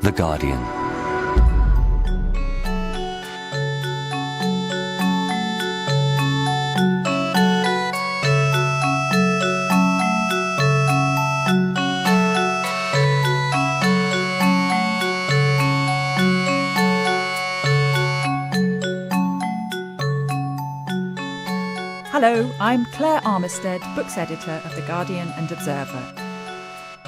The Guardian. Hello, I'm Claire Armistead, books editor of The Guardian and Observer.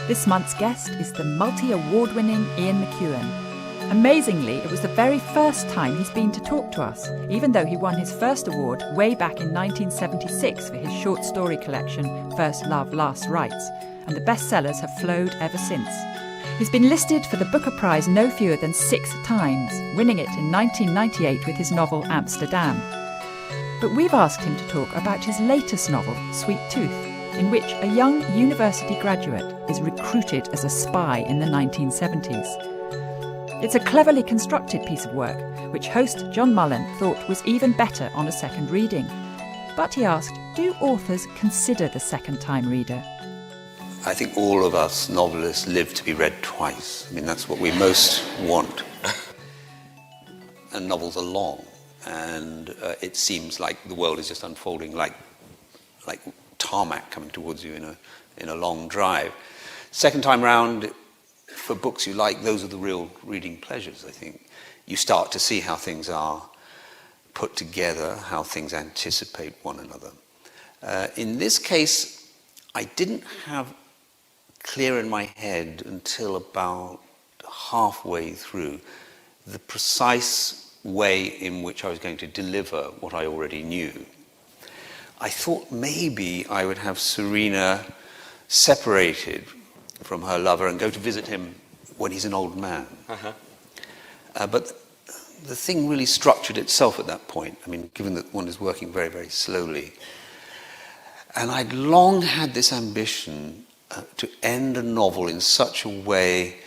This month's guest is the multi-award-winning Ian McEwan. Amazingly, it was the very first time he's been to talk to us, even though he won his first award way back in 1976 for his short story collection, First Love, Last Rights, and the bestsellers have flowed ever since. He's been listed for the Booker Prize no fewer than 6 times, winning it in 1998 with his novel Amsterdam. But we've asked him to talk about his latest novel, Sweet Tooth, in which a young university graduate is recruited as a spy in the 1970s. It's a cleverly constructed piece of work, which host John Mullan thought was even better on a second reading. But he asked, do authors consider the second-time reader? I think all of us novelists live to be read twice. I mean, that's what we most want. And novels are long. And it seems like the world is just unfolding like tarmac coming towards you in a long drive. Second time round, for books you like, those are the real reading pleasures, I think. You start to see how things are put together, how things anticipate one another. In this case, I didn't have clear in my head until about halfway through the precise way in which I was going to deliver what I already knew. I thought maybe I would have Serena separated from her lover and go to visit him when he's an old man. But the thing really structured itself at that point. I mean, given that one is working very, very slowly. And I'd long had this ambition to end a novel in such a way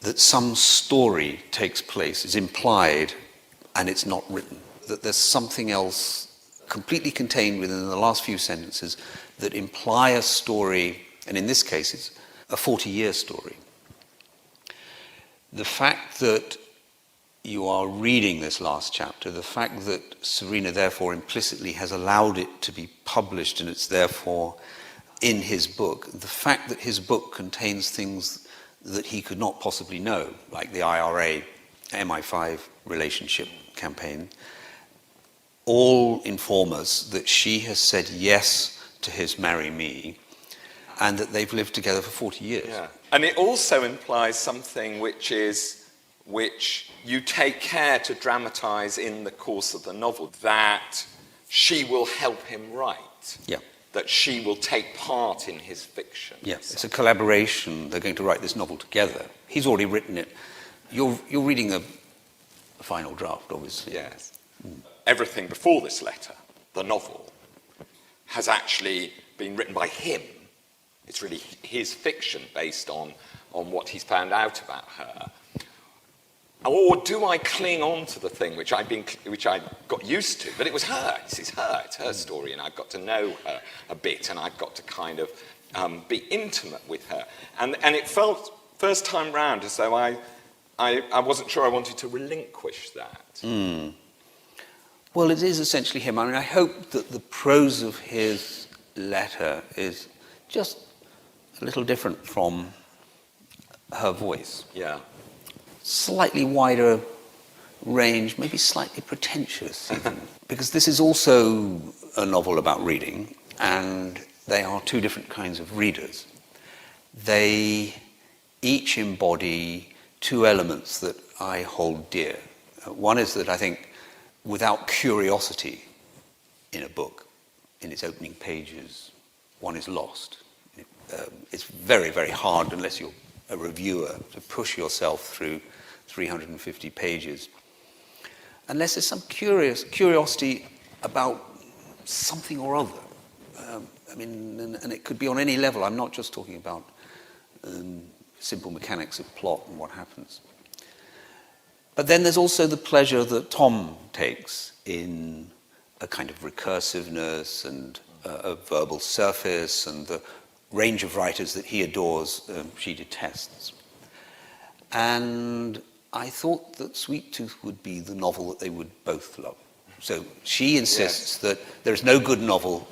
that some story takes place, is implied, and it's not written. That there's something else completely contained within the last few sentences that imply a story, and in this case it's a 40-year story. The fact that you are reading this last chapter, the fact that Serena therefore implicitly has allowed it to be published and it's therefore in his book, the fact that his book contains things that he could not possibly know, like the IRA, MI5 relationship campaign, all inform us that she has said yes to his marry me and that they've lived together for 40 years. Yeah. And it also implies something which you take care to dramatise in the course of the novel, that she will help him write. Yeah. That she will take part in his fiction. Yes, it's a collaboration. They're going to write this novel together. He's already written it. You're reading a final draft, obviously. Yes. Everything before this letter, the novel, has actually been written by him. It's really his fiction based on what he's found out about her. Or do I cling on to the thing which I got used to? But it was her. It's her story, and I've got to know her a bit, and I've got to kind of be intimate with her. And it felt first time round as though I wasn't sure I wanted to relinquish that. Well, it is essentially him. I mean, I hope that the prose of his letter is just a little different from her voice. Yeah. Slightly wider range, maybe slightly pretentious even. Because this is also a novel about reading, and they are two different kinds of readers. They each embody two elements that I hold dear. One is that I think without curiosity in a book, in its opening pages, one is lost. It's very, very hard, unless you're a reviewer, to push yourself through 350 pages. Unless there's some curiosity about something or other. And it could be on any level. I'm not just talking about simple mechanics of plot and what happens. But then there's also the pleasure that Tom takes in a kind of recursiveness and a verbal surface, and the range of writers that he adores, she detests. And I thought that Sweet Tooth would be the novel that they would both love. So she insists that there's no good novel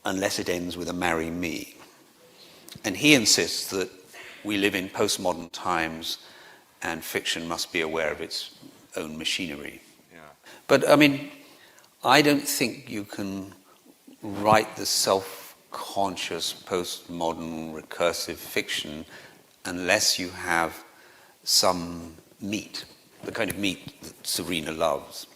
unless it ends with a marry me. And he insists that we live in postmodern times and fiction must be aware of its own machinery. Yeah. But, I mean, I don't think you can write the self-conscious, postmodern, recursive fiction unless you have some meat, the kind of meat that Serena loves.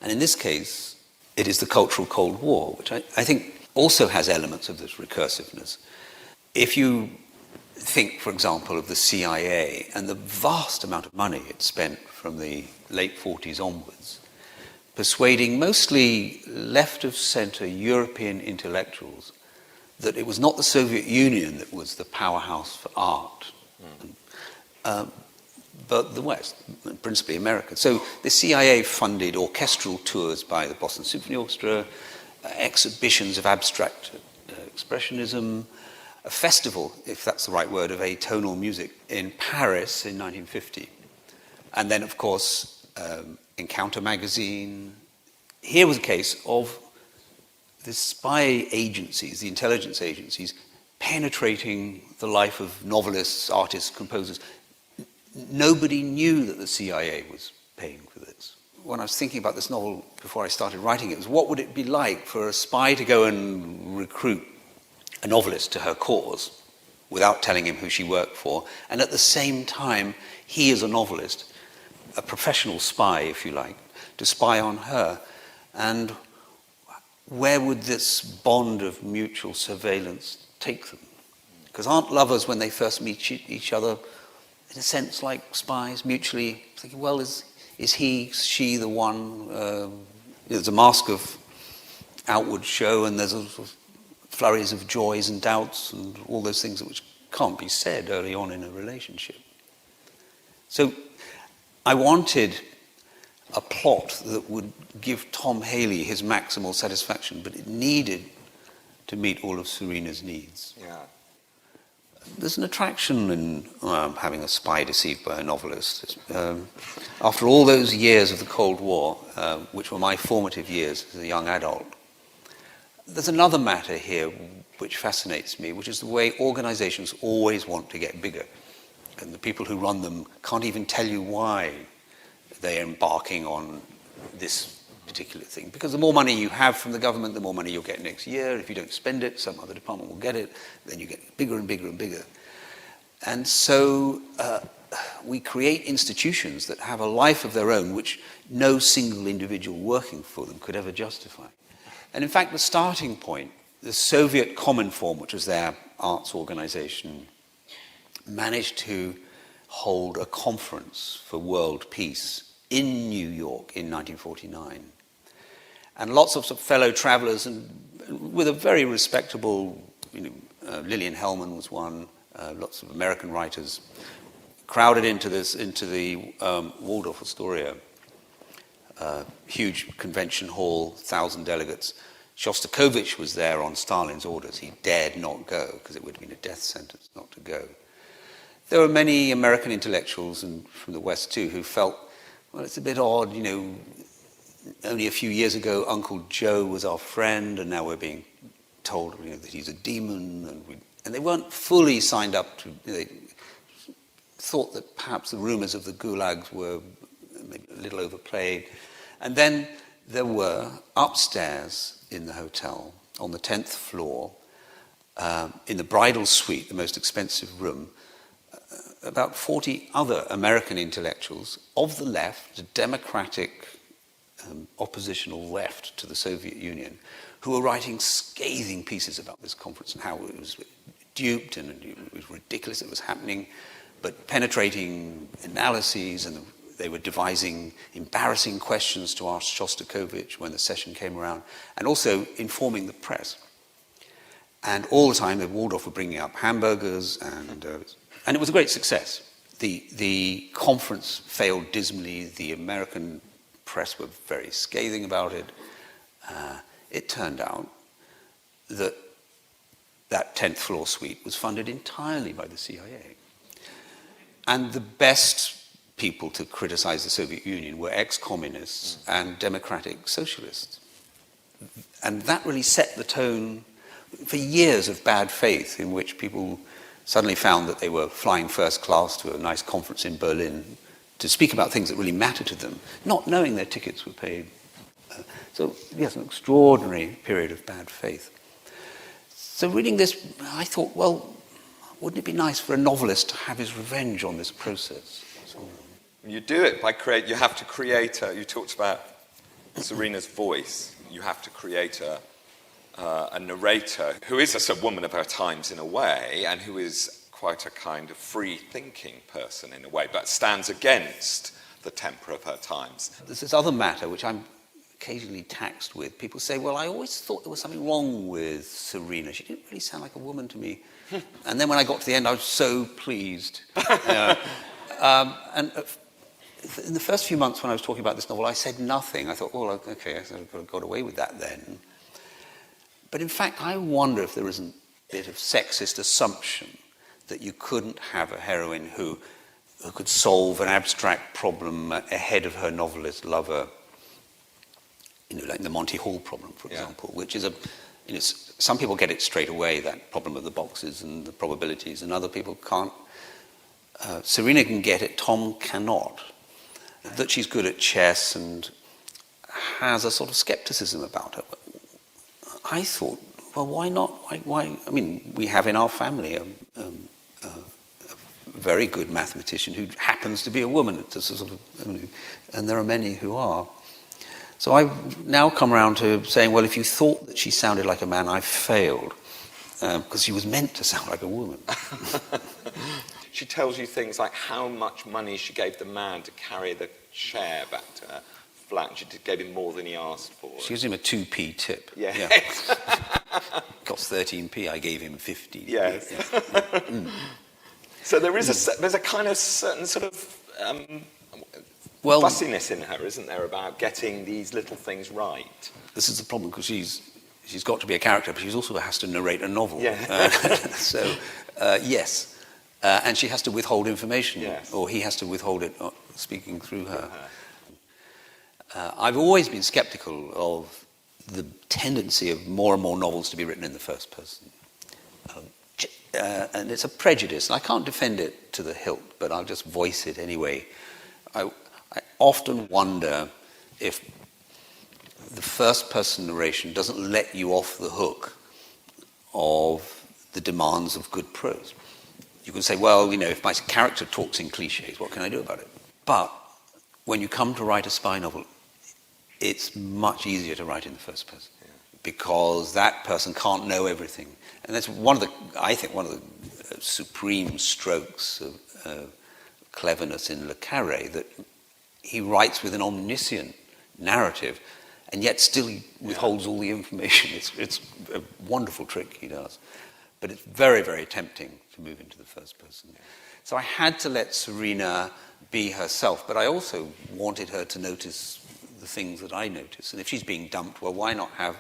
And in this case, it is the cultural Cold War, which I think also has elements of this recursiveness. If you think, for example, of the CIA and the vast amount of money it spent from the late 40s onwards, persuading mostly left-of-center European intellectuals that it was not the Soviet Union that was the powerhouse for art, but the West, principally America. So the CIA funded orchestral tours by the Boston Symphony Orchestra, exhibitions of abstract expressionism, a festival, if that's the right word, of atonal music in Paris in 1950. And then, of course, Encounter magazine. Here was a case of the spy agencies, the intelligence agencies, penetrating the life of novelists, artists, composers. Nobody knew that the CIA was paying for this. When I was thinking about this novel before I started writing it, was what would it be like for a spy to go and recruit a novelist to her cause without telling him who she worked for, and at the same time, he as a novelist, a professional spy, if you like, to spy on her. And where would this bond of mutual surveillance take them? Because aren't lovers, when they first meet each other, in a sense like spies, mutually thinking, well, is he, she the one? There's a mask of outward show, and there's a sort of flurries of joys and doubts and all those things which can't be said early on in a relationship. So I wanted a plot that would give Tom Haley his maximal satisfaction, but it needed to meet all of Serena's needs. Yeah. There's an attraction in having a spy deceived by a novelist. After all those years of the Cold War, which were my formative years as a young adult, there's another matter here which fascinates me, which is the way organizations always want to get bigger. And the people who run them can't even tell you why they're embarking on this particular thing. Because the more money you have from the government, the more money you'll get next year. If you don't spend it, some other department will get it. Then you get bigger and bigger and bigger. And so we create institutions that have a life of their own, which no single individual working for them could ever justify. And in fact, the starting point, the Soviet Cominform, which was their arts organization, managed to hold a conference for world peace in New York in 1949. And lots of fellow travelers, and with a very respectable, Lillian Hellman was one, lots of American writers, crowded into the Waldorf Astoria, huge convention hall, 1,000 delegates. Shostakovich was there on Stalin's orders. He dared not go because it would have been a death sentence not to go. There were many American intellectuals, and from the West too, who felt, well, it's a bit odd, only a few years ago Uncle Joe was our friend, and now we're being told that he's a demon, and they weren't fully signed up to. They thought that perhaps the rumors of the gulags were maybe a little overplayed. And then there were upstairs in the hotel, on the 10th floor, in the bridal suite, the most expensive room, about 40 other American intellectuals of the left, the democratic oppositional left to the Soviet Union, who were writing scathing pieces about this conference and how it was duped and it was ridiculous it was happening, but penetrating analyses, and they were devising embarrassing questions to ask Shostakovich when the session came around, and also informing the press. And all the time, the Waldorf were bringing up hamburgers, and it was a great success. The conference failed dismally. The American press were very scathing about it. It turned out that 10th floor suite was funded entirely by the CIA. And the best people to criticize the Soviet Union were ex-communists and democratic socialists. And that really set the tone for years of bad faith in which people suddenly found that they were flying first class to a nice conference in Berlin to speak about things that really mattered to them, not knowing their tickets were paid. So, yes, an extraordinary period of bad faith. So reading this, I thought, well, wouldn't it be nice for a novelist to have his revenge on this process? So, you do it by you have to create you talked about Serena's voice. You have to create a narrator who is a woman of her times in a way, and who is quite a kind of free-thinking person in a way, but stands against the temper of her times. There's this other matter which I'm occasionally taxed with. People say, well, I always thought there was something wrong with Serena. She didn't really sound like a woman to me. And then when I got to the end, I was so pleased. And in the first few months when I was talking about this novel, I said nothing. I thought, well, okay, I sort of got away with that then. But in fact, I wonder if there isn't a bit of sexist assumption that you couldn't have a heroine who could solve an abstract problem ahead of her novelist lover, like the Monty Hall problem, for example, which is some people get it straight away, that problem of the boxes and the probabilities, and other people can't. Serena can get it, Tom cannot. That she's good at chess and has a sort of skepticism about her. I thought, well, why not? Why? I mean, we have in our family a very good mathematician who happens to be a woman, and there are many who are. So I've now come around to saying, well, if you thought that she sounded like a man, I failed, because she was meant to sound like a woman. She tells you things like how much money she gave the man to carry the chair back to her flat, and she gave him more than he asked for. She gives him a 2p tip. Yeah. Cost 13p, I gave him 15p. Yes. Yeah. So there's a kind of certain sort of fussiness in her, isn't there, about getting these little things right? This is the problem, because she's got to be a character, but she also has to narrate a novel. Yeah. Yes. And she has to withhold information, yes. Or he has to withhold it speaking through her. I've always been skeptical of the tendency of more and more novels to be written in the first person. And it's a prejudice, and I can't defend it to the hilt, but I'll just voice it anyway. I often wonder if the first-person narration doesn't let you off the hook of the demands of good prose. You can say, well, if my character talks in cliches, what can I do about it? But when you come to write a spy novel, it's much easier to write in the first person, because that person can't know everything. And that's one of the supreme strokes of cleverness in Le Carré, that he writes with an omniscient narrative, and yet still he withholds all the information. It's a wonderful trick he does. But it's very, very tempting to move into the first person. So I had to let Serena be herself, but I also wanted her to notice the things that I notice. And if she's being dumped, well, why not have,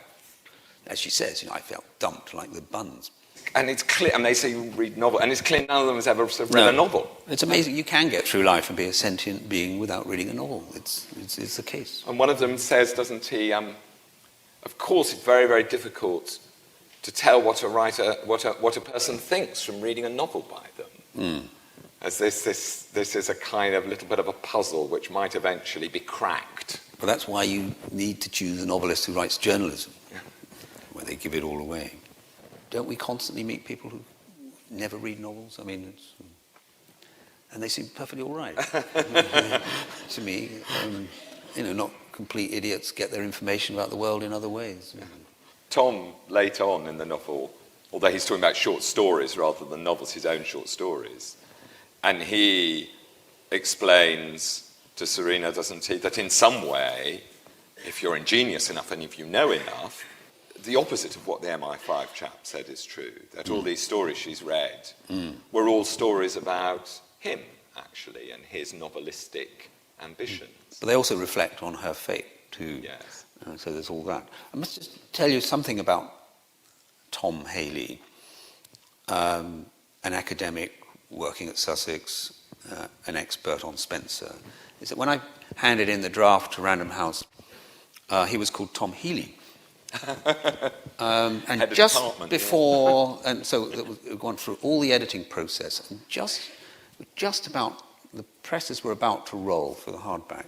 as she says, I felt dumped like the buns. And it's clear, and they say you read novel, and it's clear none of them has ever read a novel. It's amazing. You can get through life and be a sentient being without reading a novel. It's the case. And one of them says, doesn't he, of course it's very, very difficult to tell what a person thinks from reading a novel by them. As this is a kind of little bit of a puzzle which might eventually be cracked. Well, that's why you need to choose a novelist who writes journalism, where they give it all away. Don't we constantly meet people who never read novels? I mean, and they seem perfectly all right to me. Not complete idiots, get their information about the world in other ways. Tom, late on in the novel, although he's talking about short stories rather than novels, his own short stories, and he explains to Serena, doesn't he, that in some way, if you're ingenious enough and if you know enough, the opposite of what the MI5 chap said is true, that all these stories she's read were all stories about him, actually, and his novelistic ambitions. But they also reflect on her fate, too. Yes. So there's all that. I must just tell you something about Tom Haley, an academic working at Sussex, an expert on Spencer, is that when I handed in the draft to Random House, he was called Tom Healy. And just before, and so we've gone through all the editing process, and just about, the presses were about to roll for the hardback,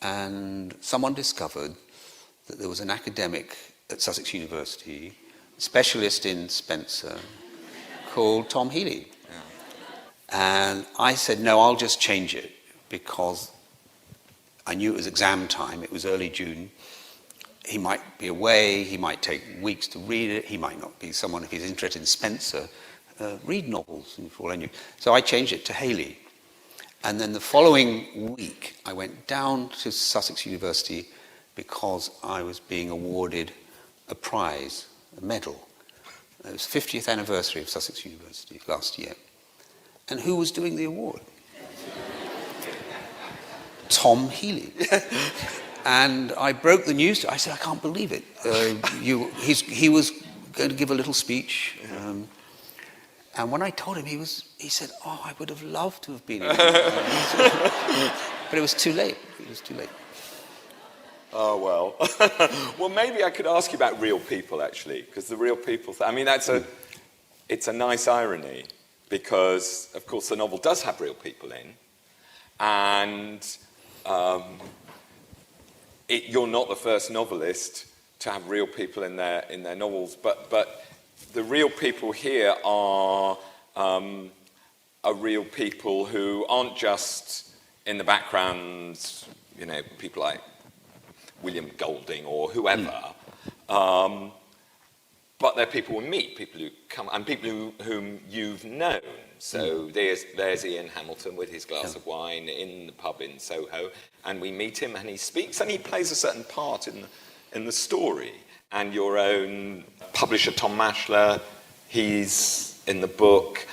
and someone discovered that there was an academic at Sussex University, specialist in Spencer, called Tom Healy. Yeah. And I said, no, I'll just change it, because I knew it was exam time, it was early June. He might be away, he might take weeks to read it, he might not be someone, if he's interested in Spencer, read novels, for all I knew. So I changed it to Haley. And then the following week, I went down to Sussex University because I was being awarded a prize, a medal. It was 50th anniversary of Sussex University last year. And who was doing the award? Tom Healy. And I broke the news. I said, I can't believe it. He was going to give a little speech. And when I told him, he said, oh, I would have loved to have been in it. But it was too late. It was too late. Oh, well. Well, maybe I could ask you about real people, actually, because the real people... I mean, it's a nice irony, because, of course, the novel does have real people in, and... you're not the first novelist to have real people in their novels, but the real people here are real people who aren't just in the background, people like William Golding or whoever, but they're people we meet, people who come, and people whom you've known. So there's Ian Hamilton with his glass of wine in the pub in Soho, and we meet him, and he speaks, and he plays a certain part in the story. And your own publisher, Tom Mashler, he's in the book.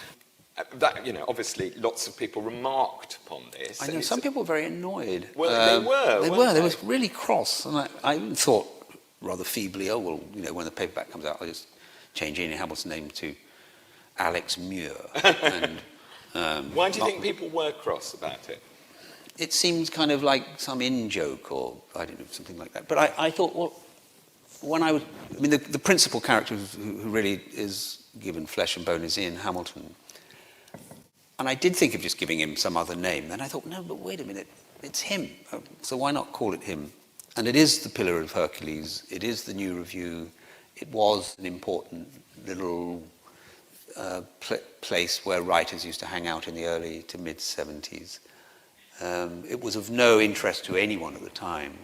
That, obviously, lots of people remarked upon this. I know, some people were very annoyed. Well, they were. They were really cross. And I even thought, rather feebly, oh, well, when the paperback comes out, I'll just change Ian Hamilton's name to Alex Muir. And, why do you think people were cross about it? It seems kind of like some in-joke, or, I don't know, something like that. But I thought, well, the principal character who really is given flesh and bone is Ian Hamilton. And I did think of just giving him some other name. Then I thought, no, but wait a minute, it's him. So why not call it him? And it is the Pillar of Hercules. It is the New Review. It was an important little place where writers used to hang out in the early to mid-70s. It was of no interest to anyone at the time.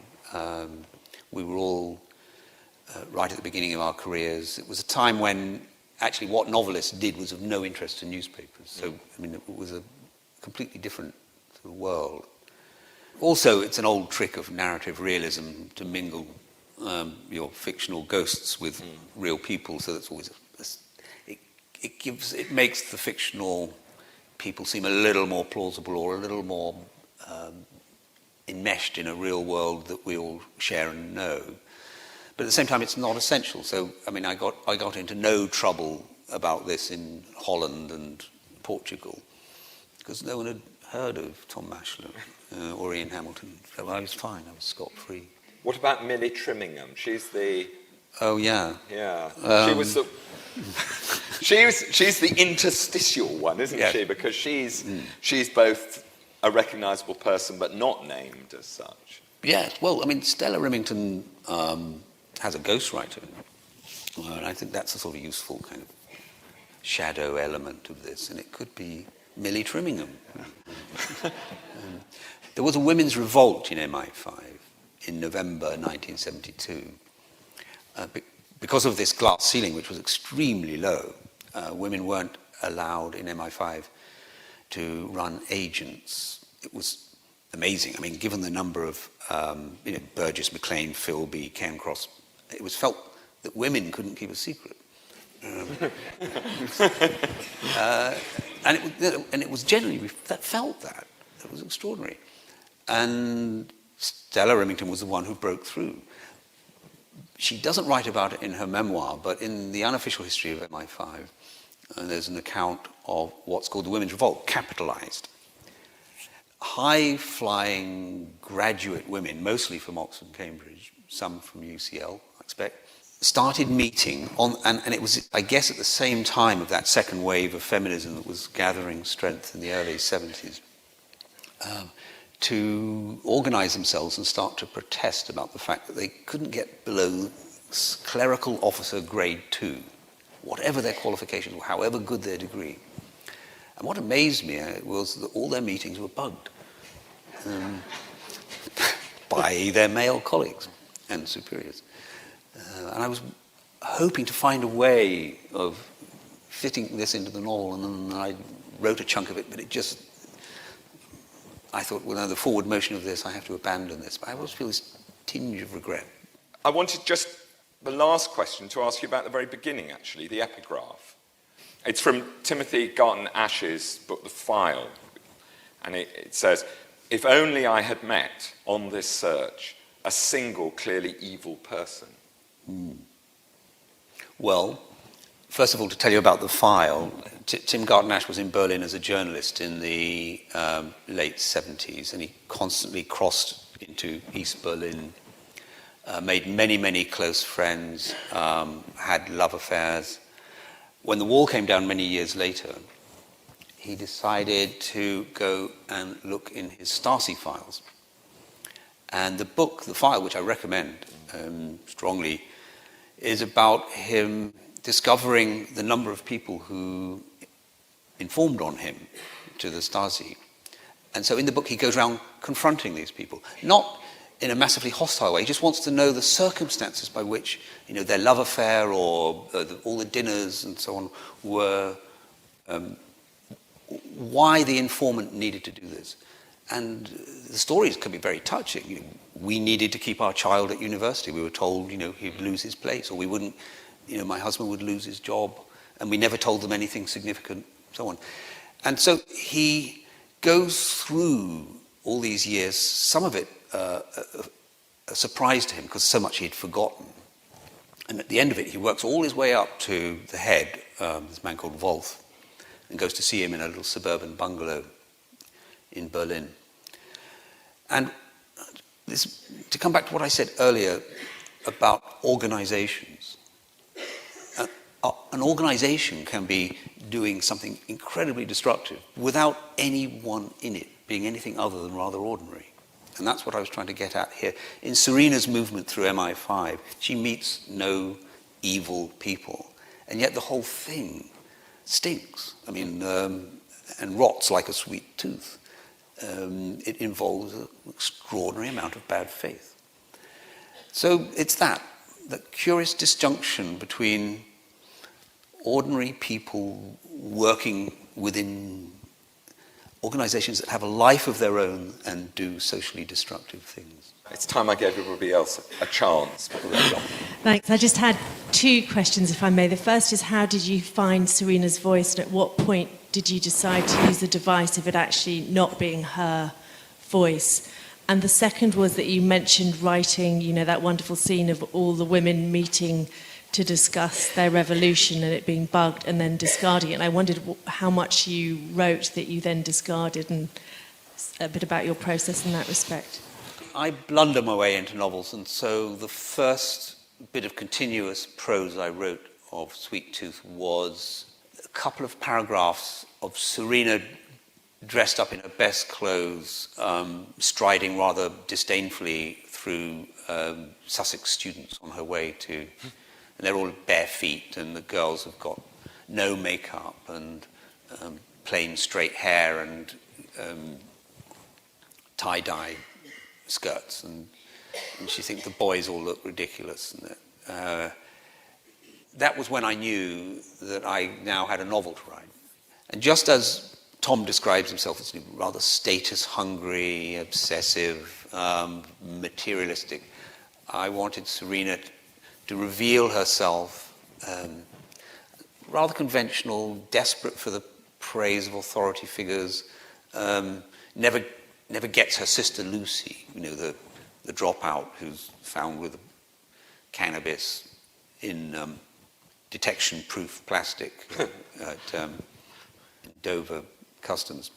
We were all right at the beginning of our careers. It was a time when actually what novelists did was of no interest to newspapers. So, it was a completely different sort of world. Also, it's an old trick of narrative realism to mingle your fictional ghosts with real people, so that's always it makes the fictional people seem a little more plausible or a little more enmeshed in a real world that we all share and know. But at the same time, it's not essential. So, I got into no trouble about this in Holland and Portugal because no one had heard of Tom Mashler or Ian Hamilton. So I was fine. I was scot-free. What about Millie Trimmingham? She's the... Oh, yeah. Yeah. She was the... she's the interstitial one, isn't she? Because she's both a recognisable person but not named as such. Yes. Well, Stella Rimington has a ghostwriter. And I think that's a sort of useful kind of shadow element of this. And it could be Millie Trimmingham. There was a women's revolt in MI5 in November 1972. Because of this glass ceiling, which was extremely low, women weren't allowed in MI5 to run agents. It was amazing. Given the number of Burgess, MacLean, Philby, Cairncross, it was felt that women couldn't keep a secret. And it was generally that felt that. It was extraordinary. And Stella Rimington was the one who broke through. She doesn't write about it in her memoir, but in the unofficial history of MI5, there's an account of what's called the Women's Revolt, capitalized. high-flying graduate women, mostly from Oxford and Cambridge, some from UCL, I expect, started meeting on, and it was, I guess, at the same time of that second wave of feminism that was gathering strength in the early 70s, to organize themselves and start to protest about the fact that they couldn't get below clerical officer grade 2, whatever their qualifications or however good their degree. And what amazed me was that all their meetings were bugged by their male colleagues and superiors. And I was hoping to find a way of fitting this into the novel, and then I wrote a chunk of it, but it just, I thought, well, no, the forward motion of this, I have to abandon this. But I always feel this tinge of regret. I wanted just the last question to ask you about the very beginning, actually, the epigraph. It's from Timothy Garton Ash's book, The File, and it says, "If only I had met, on this search, a single clearly evil person." Well, first of all, to tell you about The File, Tim Garton Ash was in Berlin as a journalist in the late 70s, and he constantly crossed into East Berlin, made many, many close friends, had love affairs. When the wall came down many years later, he decided to go and look in his Stasi files. And the book, The File, which I recommend strongly, is about him discovering the number of people who informed on him to the Stasi. And so in the book he goes around confronting these people, not in a massively hostile way. He just wants to know the circumstances by which, their love affair or all the dinners and so on were, why the informant needed to do this. And the stories can be very touching. We needed to keep our child at university. We were told, he'd lose his place, or we wouldn't, my husband would lose his job, and we never told them anything significant, so on. And so he goes through all these years, some of it a surprise to him because so much he'd forgotten. And at the end of it, he works all his way up to the head, this man called Wolf, and goes to see him in a little suburban bungalow in Berlin. And to come back to what I said earlier about organizations, an organization can be doing something incredibly destructive without anyone in it being anything other than rather ordinary. And that's what I was trying to get at here. In Serena's movement through MI5, she meets no evil people. And yet the whole thing stinks. And rots like a sweet tooth. It involves an extraordinary amount of bad faith. So it's that curious disjunction between ordinary people working within organizations that have a life of their own and do socially destructive things. It's time I gave everybody else a chance. Thanks. I just had two questions, if I may. The first is, how did you find Serena's voice, and at what point did you decide to use the device of it actually not being her voice? And the second was that you mentioned writing, that wonderful scene of all the women meeting to discuss their revolution and it being bugged and then discarding it. And I wondered how much you wrote that you then discarded, and a bit about your process in that respect. I blunder my way into novels, and so the first bit of continuous prose I wrote of Sweet Tooth was a couple of paragraphs of Serena dressed up in her best clothes, striding rather disdainfully through Sussex students on her way to... And they're all bare feet, and the girls have got no makeup and plain straight hair and tie-dye skirts. And she thinks the boys all look ridiculous. And that was when I knew that I now had a novel to write. And just as Tom describes himself as rather status-hungry, obsessive, materialistic, I wanted Serena to reveal herself, rather conventional, desperate for the praise of authority figures, never gets her sister Lucy, the dropout who's found with cannabis in detection-proof plastic at Dover Customs.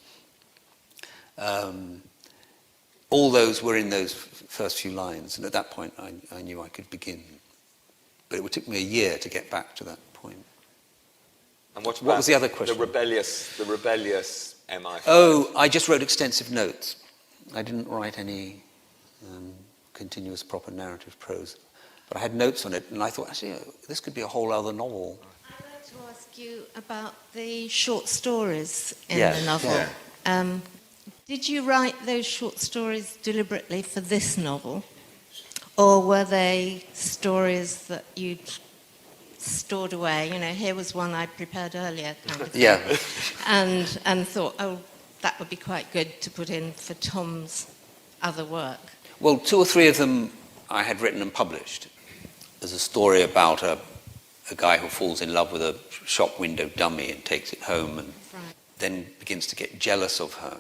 All those were in those first few lines, and at that point I knew I could begin. But it took me a year to get back to that point. And what was the other question? The rebellious MI5. Oh, I just wrote extensive notes. I didn't write any continuous proper narrative prose. But I had notes on it, and I thought, actually, this could be a whole other novel. I'd like to ask you about the short stories in Yes, the novel. yeah. Did you write those short stories deliberately for this novel? Or were they stories that you'd stored away? You know, here was one I prepared earlier, kind of thing. Yeah. And thought, oh, that would be quite good to put in for Tom's other work. Well, 2 or 3 of them I had written and published. There's a story about a guy who falls in love with a shop window dummy and takes it home and then begins to get jealous of her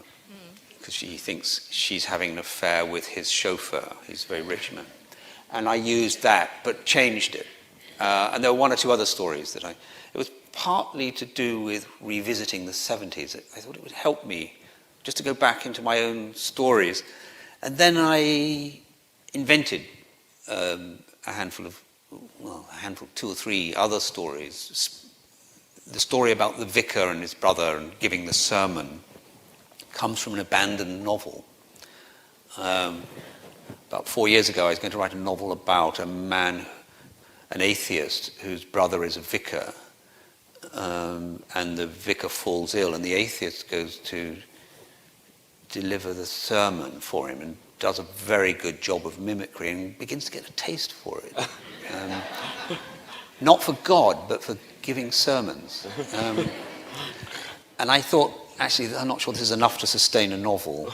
because she thinks she's having an affair with his chauffeur. He's a very rich man. And I used that, but changed it. And there were 1 or 2 other stories that it was partly to do with revisiting the 70s. I thought it would help me just to go back into my own stories. And then I invented a handful, 2 or 3 other stories. The story about the vicar and his brother and giving the sermon comes from an abandoned novel. About 4 years ago, I was going to write a novel about a man, an atheist, whose brother is a vicar, and the vicar falls ill, and the atheist goes to deliver the sermon for him and does a very good job of mimicry and begins to get a taste for it. Not for God, but for giving sermons. And I thought, actually, I'm not sure this is enough to sustain a novel.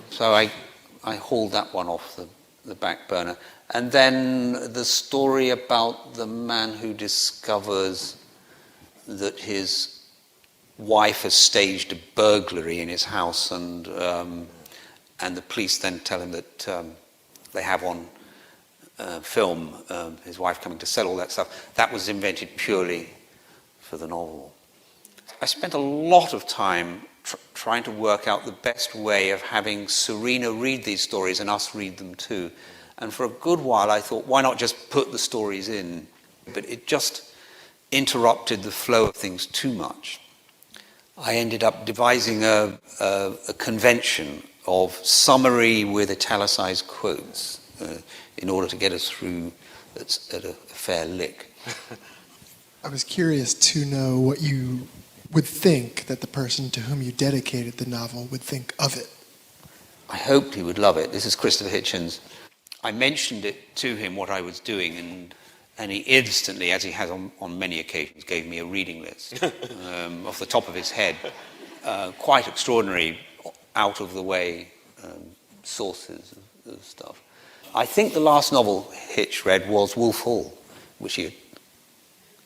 So I hauled that one off the back burner. And then the story about the man who discovers that his wife has staged a burglary in his house, and the police then tell him that they have on film his wife coming to sell all that stuff. That was invented purely for the novel. I spent a lot of time trying to work out the best way of having Serena read these stories and us read them too. And for a good while I thought, why not just put the stories in? But it just interrupted the flow of things too much. I ended up devising a convention of summary with italicized quotes in order to get us through at a fair lick. I was curious to know what you would think that the person to whom you dedicated the novel would think of it. I hoped he would love it. This is Christopher Hitchens. I mentioned it to him, what I was doing, and he instantly, as he has on many occasions, gave me a reading list off the top of his head. Quite extraordinary, out-of-the-way sources of stuff. I think the last novel Hitch read was Wolf Hall, which he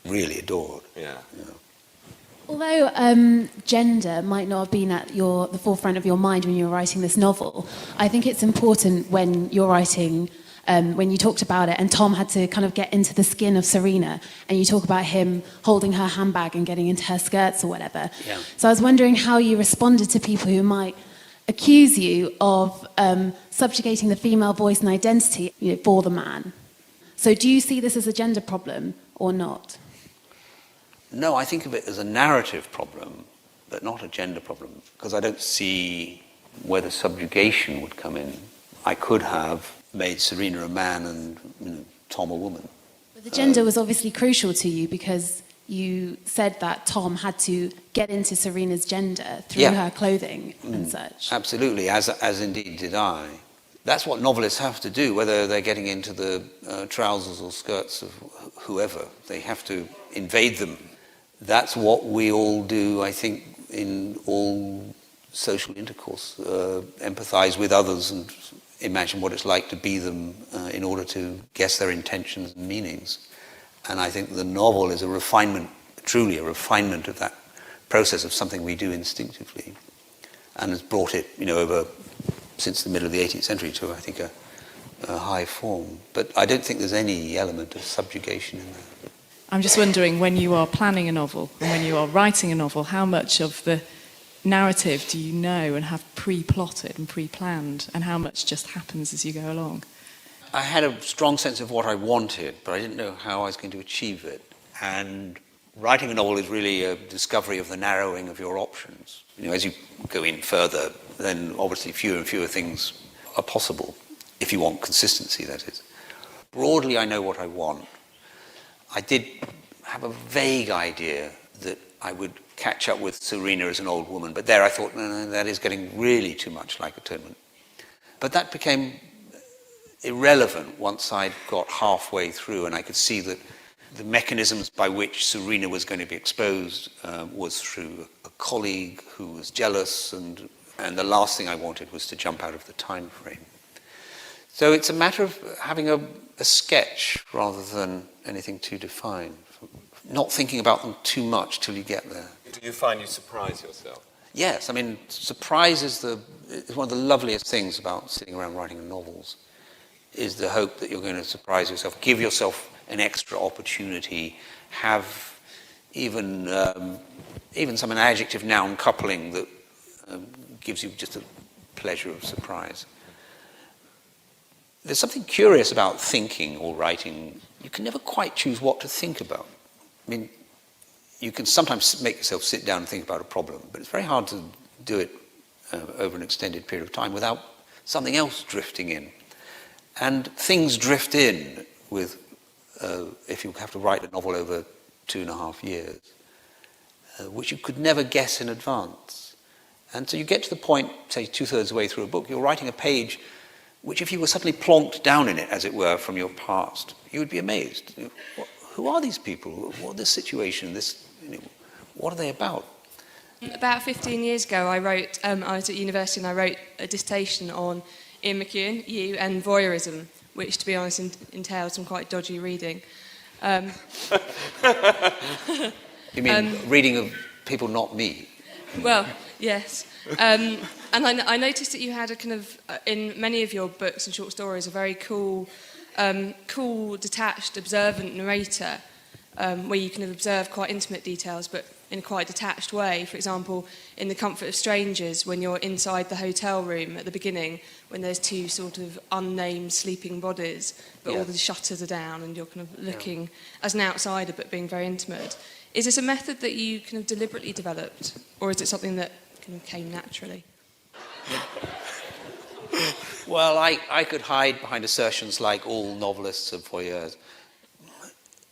really adored. Yeah. Although gender might not have been at the forefront of your mind when you were writing this novel, I think it's important when you're writing, when you talked about it, and Tom had to kind of get into the skin of Serena, and you talk about him holding her handbag and getting into her skirts or whatever. Yeah. So I was wondering how you responded to people who might accuse you of subjugating the female voice and identity, for the man. So do you see this as a gender problem or not? No, I think of it as a narrative problem, but not a gender problem, because I don't see where the subjugation would come in. I could have made Serena a man and Tom a woman. But the gender was obviously crucial to you because you said that Tom had to get into Serena's gender through her clothing and such. Absolutely, as indeed did I. That's what novelists have to do, whether they're getting into the trousers or skirts of whoever. They have to invade them. That's what we all do, I think, in all social intercourse. Empathize with others and imagine what it's like to be them in order to guess their intentions and meanings. And I think the novel is a refinement, truly a refinement of that process of something we do instinctively, and has brought it, over since the middle of the 18th century to, I think, a high form. But I don't think there's any element of subjugation in that. I'm just wondering, when you are planning a novel and when you are writing a novel, how much of the narrative do you know and have pre-plotted and pre-planned, and how much just happens as you go along? I had a strong sense of what I wanted, but I didn't know how I was going to achieve it. And writing a novel is really a discovery of the narrowing of your options. As you go in further, then obviously fewer and fewer things are possible, if you want consistency, that is. Broadly, I know what I want. I did have a vague idea that I would catch up with Serena as an old woman, but there I thought, no, that is getting really too much like Atonement. But that became irrelevant once I'd got halfway through, and I could see that the mechanisms by which Serena was going to be exposed was through a colleague who was jealous, and the last thing I wanted was to jump out of the time frame. So it's a matter of having a sketch rather than anything too defined, not thinking about them too much till you get there. Do you find you surprise yourself? Yes, I mean, surprise is one of the loveliest things about sitting around writing novels, is the hope that you're going to surprise yourself, give yourself an extra opportunity, have even some an adjective-noun coupling that gives you just a pleasure of surprise. There's something curious about thinking or writing. You can never quite choose what to think about. I mean, you can sometimes make yourself sit down and think about a problem, but it's very hard to do it over an extended period of time without something else drifting in. And things drift in with, if you have to write a novel over 2.5 years, which you could never guess in advance. And so you get to the point, say 2/3 of the way through a book, you're writing a page which, if you were suddenly plonked down in it, as it were, from your past, you would be amazed. Who are these people? What this situation? What are they about? About 15 years ago, I was at university and I wrote a dissertation on Ian McEwan, you, and voyeurism, which, to be honest, entailed some quite dodgy reading. You mean reading of people not me? Well, yes. And I noticed that you had a kind of, in many of your books and short stories, a very cool, detached, observant narrator, where you can observe quite intimate details, but in a quite detached way. For example, in The Comfort of Strangers, when you're inside the hotel room at the beginning, when there's two sort of unnamed sleeping bodies, but all the shutters are down and you're kind of looking as an outsider but being very intimate. Is this a method that you kind of deliberately developed, or is it something that kind of came naturally? Well, I could hide behind assertions like all novelists are voyeurs.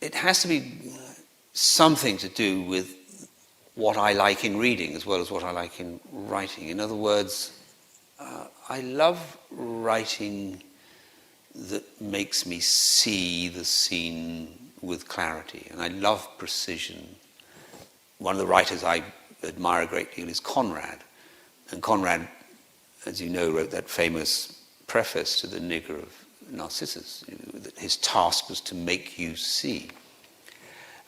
It has to be something to do with what I like in reading as well as what I like in writing. In other words, I love writing that makes me see the scene with clarity, and I love precision. One of the writers I admire a great deal is Conrad, and Conrad, as you know, wrote that famous preface to The Nigger of Narcissus. That his task was to make you see.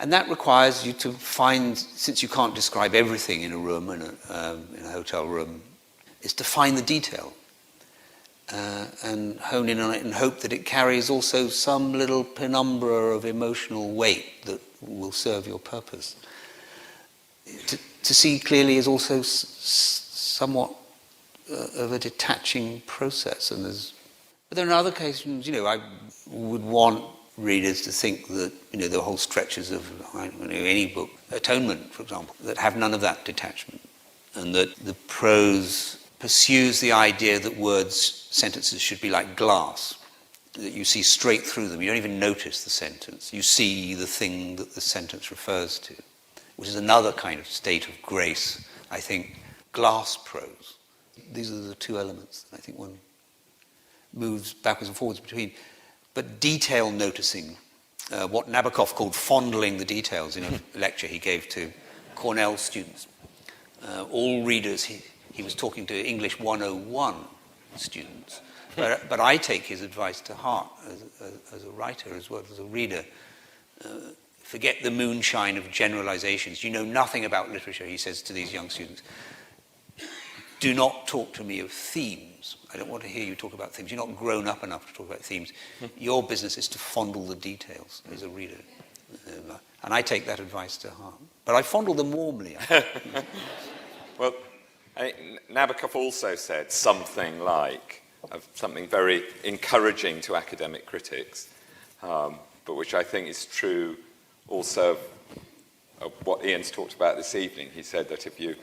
And that requires you to find, since you can't describe everything in a room, in a hotel room, is to find the detail and hone in on it and hope that it carries also some little penumbra of emotional weight that will serve your purpose. To see clearly is also somewhat of a detaching process, but there are other occasions, I would want readers to think that, there are whole stretches of any book, Atonement, for example, that have none of that detachment, and that the prose pursues the idea that sentences should be like glass, that you see straight through them. You don't even notice the sentence. You see the thing that the sentence refers to, which is another kind of state of grace, I think, glass prose. These are the two elements that I think one moves backwards and forwards between. But detail noticing, what Nabokov called fondling the details in a lecture he gave to Cornell students. All readers, he was talking to English 101 students. But I take his advice to heart as a writer as well as a reader. Forget the moonshine of generalizations. You know nothing about literature, he says to these young students. Do not talk to me of themes. I don't want to hear you talk about themes. You're not grown up enough to talk about themes. Your business is to fondle the details as a reader. And I take that advice to heart. But I fondle them warmly. Well, Nabokov also said something like, something very encouraging to academic critics, but which I think is true also of what Ian's talked about this evening. He said that if you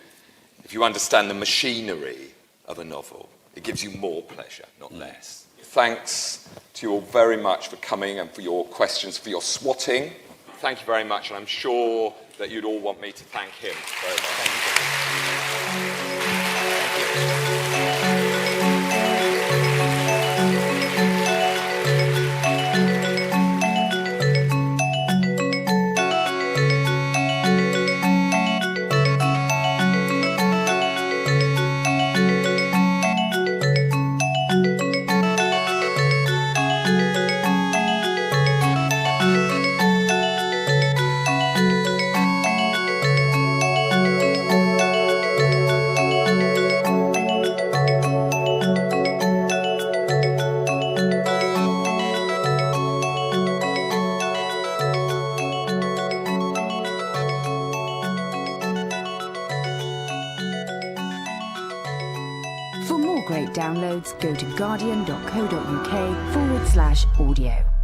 understand the machinery of a novel, it gives you more pleasure, not less. Thanks to you all very much for coming and for your questions, for your swatting. Thank you very much, and I'm sure that you'd all want me to thank him very much. Thank you. For more great downloads, go to guardian.co.uk/audio.